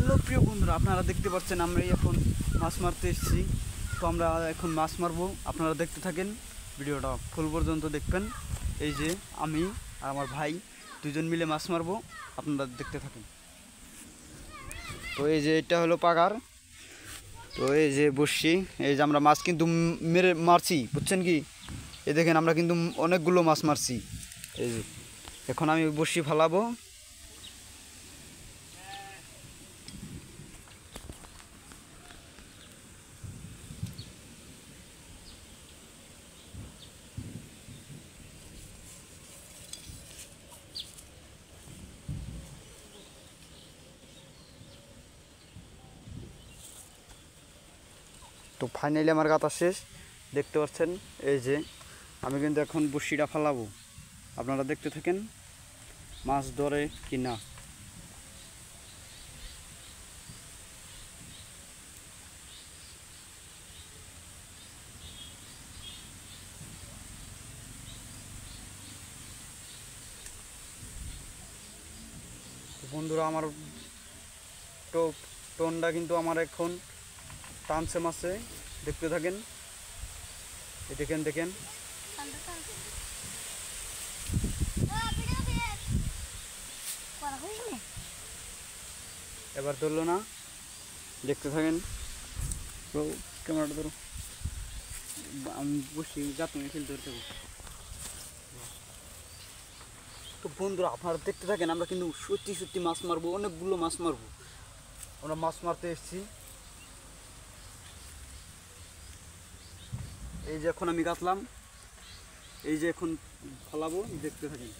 Hello প্রিয় বন্ধুরা, আপনারা দেখতে পাচ্ছেন আমরা এখন মাছ মারতে এসেছি। তো আমরা এখন মাছ মারবো, আপনারা দেখতে থাকেন, ভিডিওটা ফুল পর্যন্ত দেখবেন। এই যে আমি আর আমার ভাই দুজন মিলে মাছ মারবো, আপনারা দেখতে থাকেন। তো এই যে এটা হলো পাগার, তো এই যে বসছি, এই যে আমরা মাছ কিন্তু মেরে মারছি, বুঝছেন কি? এই দেখেন আমরা কিন্তু অনেকগুলো মাছ মারছি। এই যে এখন আমি বসি ফালাবো। তো ফাইনালি আমার গাতা শেষ, দেখতে পাচ্ছেন। এই যে আমি কিন্তু এখন বড়শিটা ফালাবো, আপনারা দেখতে থাকেন মাছ ধরে কি না। বন্ধুরা আমার টোনটা কিন্তু আমার এখন টানছে মাছে, দেখতে থাকেন। দেখেন দেখেন এবার ধরলো না, দেখতে থাকেন। তো ক্যামেরাটা ধরো, আমি বসি গাত ফেলতে ধরতে। তো বন্ধুরা আপনারা দেখতে থাকেন, আমরা কিন্তু সত্যি সত্যি মাছ মারবো, অনেকগুলো মাছ মারবো। আমরা মাছ মারতে এসেছি। এই যে এখন আমি গাতলাম, এই যে এখন ফলাবো, দেখতে থাকেন।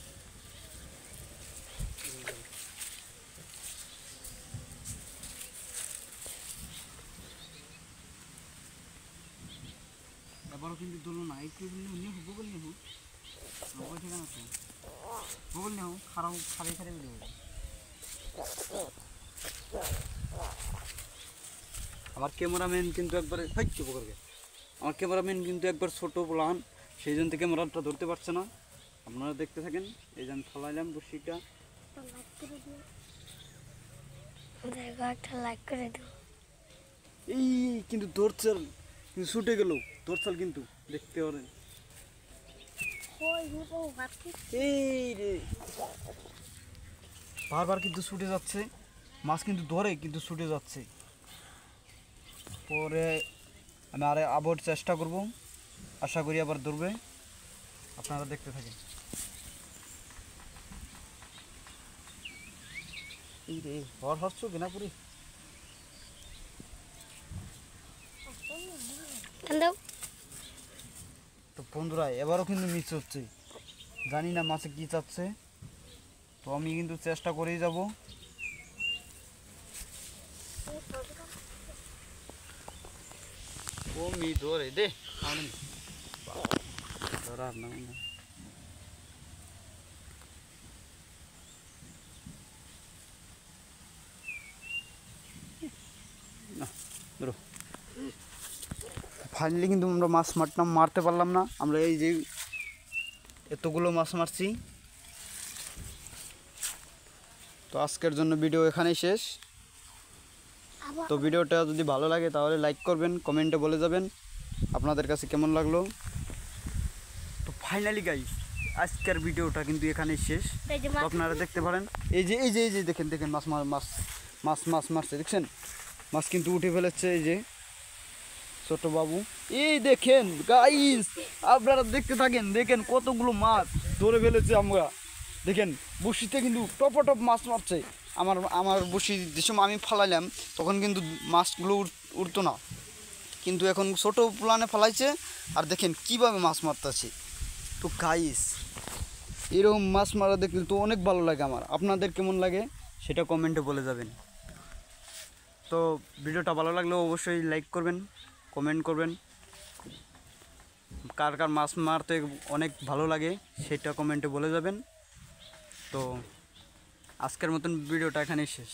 এবারও কিন্তু ধরলো না, একটু নিয়ে হোক বগল নিয়ে হোক, ঠিকানা আছে বগল নিয়ে হোক, খারাপ খারে খারে বেরিয়ে যাবে। আমার ক্যামেরাম্যান কিন্তু একবারে আমার ক্যামেরাম্যান কিন্তু একবার ছোট প্লান, সেই জন্য ক্যামেরাটা ধরতে পারছে না। আপনারা দেখতে থাকেন। এই যে আমি ফলাইলাম বড়শিটা। এই কিন্তু দরচাল কিন্তু ছুটে গেল, দরচাল কিন্তু দেখতে পারেন। এই রে বারবার কিন্তু ছুটে যাচ্ছে মাছ, কিন্তু ধরে কিন্তু ছুটে যাচ্ছে। পরে আমি আবার চেষ্টা করব, আশা করি আবার ধরবে। আপনারা দেখতে থাকেন। এই রে হর হচ্ছ কিনা পুরি। তো বন্ধুরা এবারও কিন্তু মিস হচ্ছে, জানি না মাছে কি চাচ্ছে। তো আমি কিন্তু চেষ্টা করেই যাব। ও মি ধরে দে ধরার না ধরো। ফাইনালি কিন্তু আমরা মাছ মারতে পারলাম না। আমরা এই যে এতগুলো মাছ মারছি। তো আজকের জন্য ভিডিও এখানেই শেষ। তো ভিডিওটা যদি ভালো লাগে তাহলে লাইক করবেন, কমেন্টে বলে যাবেন আপনাদের কাছে কেমন লাগলো। তো ফাইনালি গাইস আজকের ভিডিওটা কিন্তু এখানেই শেষ। তো আপনারা দেখতে পারেন, এই যে এই যে এই যে দেখেন দেখেন মাছ মাছ মাছ মাছ মারছে, দেখছেন মাছ কিন্তু উঠে ফেলেছে। এই যে ছোট বাবু, এই দেখেন গাইস, আপনারা দেখতে থাকেন, দেখেন কতগুলো মাছ ধরে ফেলেছে আমরা। দেখেন বড়শিতে কিন্তু টপ মাছ মারছে। আমার বড়শি যে সময় আমি ফালাইলাম তখন কিন্তু মাছগুলো উঠতো না, কিন্তু এখন ছোট প্লানে ফালাইছে। আর দেখেন কিভাবে মাছ মারতেছে। তো গাইস এরকম মাছ মারা দেখলে তো অনেক ভালো লাগে আমার। আপনাদের কেমন লাগে সেটা কমেন্টে বলে যাবেন। তো ভিডিওটা ভালো লাগলে অবশ্যই লাইক করবেন, কমেন্ট করবেন। কার কার মাছ মারতে অনেক ভালো লাগে সেটা কমেন্টে বলে যাবেন। তো আজকের মতন ভিডিওটা এখানেই শেষ।